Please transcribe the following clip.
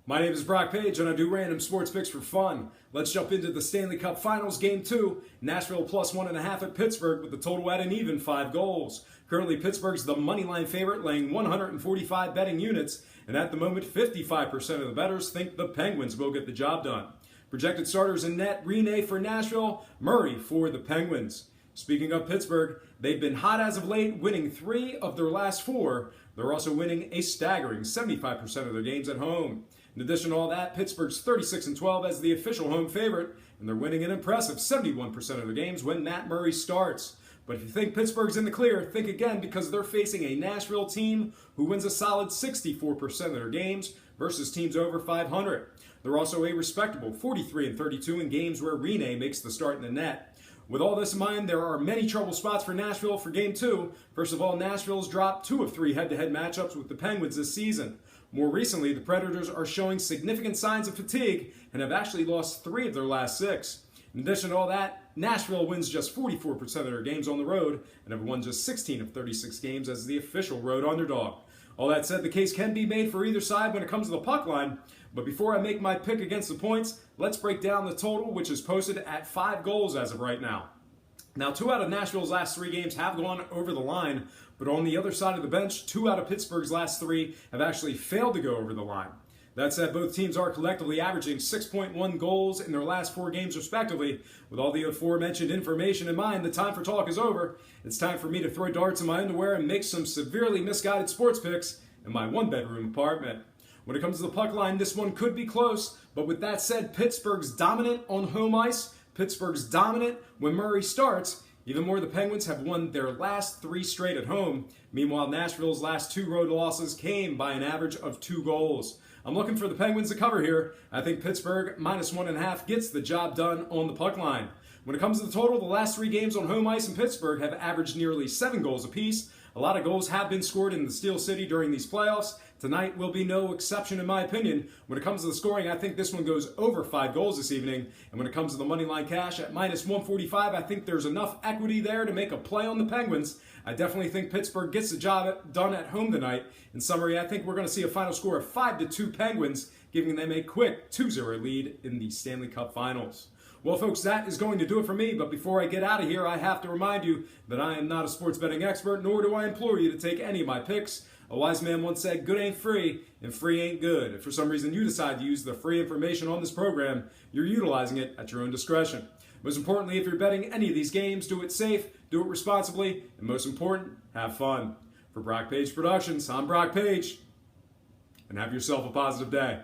My name is Brock Page, and I do random sports picks for fun. Let's jump into the Stanley Cup Finals Game 2. Nashville plus 1.5 at Pittsburgh with the total at an even 5 goals. Currently, Pittsburgh's the moneyline favorite, laying 145 betting units, and at the moment, 55% of the bettors think the Penguins will get the job done. Projected starters in net: Rinne for Nashville, Murray for the Penguins. Speaking of Pittsburgh, they've been hot as of late, winning 3 of their last 4. They're also winning a staggering 75% of their games at home. In addition to all that, Pittsburgh's 36-12 as the official home favorite, and they're winning an impressive 71% of their games when Matt Murray starts. But if you think Pittsburgh's in the clear, think again, because they're facing a Nashville team who wins a solid 64% of their games versus teams over 500. They're also a respectable 43-32 in games where Rinne makes the start in the net. With all this in mind, there are many trouble spots for Nashville for Game 2. First of all, Nashville's dropped 2 of 3 head-to-head matchups with the Penguins this season. More recently, the Predators are showing significant signs of fatigue and have actually lost 3 of their last 6. In addition to all that, Nashville wins just 44% of their games on the road and have won just 16 of 36 games as the official road underdog. All that said, the case can be made for either side when it comes to the puck line. But before I make my pick against the points, let's break down the total, which is posted at 5 goals as of right now. Now, 2 out of Nashville's last 3 games have gone over the line, but on the other side of the bench, 2 out of Pittsburgh's last 3 have actually failed to go over the line. That said, both teams are collectively averaging 6.1 goals in their last 4 games respectively. With all the aforementioned information in mind, the time for talk is over. It's time for me to throw darts in my underwear and make some severely misguided sports picks in my 1-bedroom apartment. When it comes to the puck line, this one could be close, but with that said, Pittsburgh's dominant on home ice. Pittsburgh's dominant when Murray starts. Even more, the Penguins have won their last 3 straight at home. Meanwhile, Nashville's last 2 road losses came by an average of 2 goals. I'm looking for the Penguins to cover here. I think Pittsburgh minus 1.5 gets the job done on the puck line. When it comes to the total, the last 3 games on home ice in Pittsburgh have averaged nearly 7 goals apiece. A lot of goals have been scored in the Steel City during these playoffs. Tonight will be no exception in my opinion. When it comes to the scoring, I think this one goes over 5 goals this evening. And when it comes to the money line cash at minus 145, I think there's enough equity there to make a play on the Penguins. I definitely think Pittsburgh gets the job done at home tonight. In summary, I think we're going to see a final score of 5-2 Penguins, giving them a quick 2-0 lead in the Stanley Cup Finals. Well, folks, that is going to do it for me. But before I get out of here, I have to remind you that I am not a sports betting expert, nor do I implore you to take any of my picks. A wise man once said, good ain't free, and free ain't good. If for some reason you decide to use the free information on this program, you're utilizing it at your own discretion. Most importantly, if you're betting any of these games, do it safe, do it responsibly, and most important, have fun. For Brock Page Productions, I'm Brock Page, and have yourself a positive day.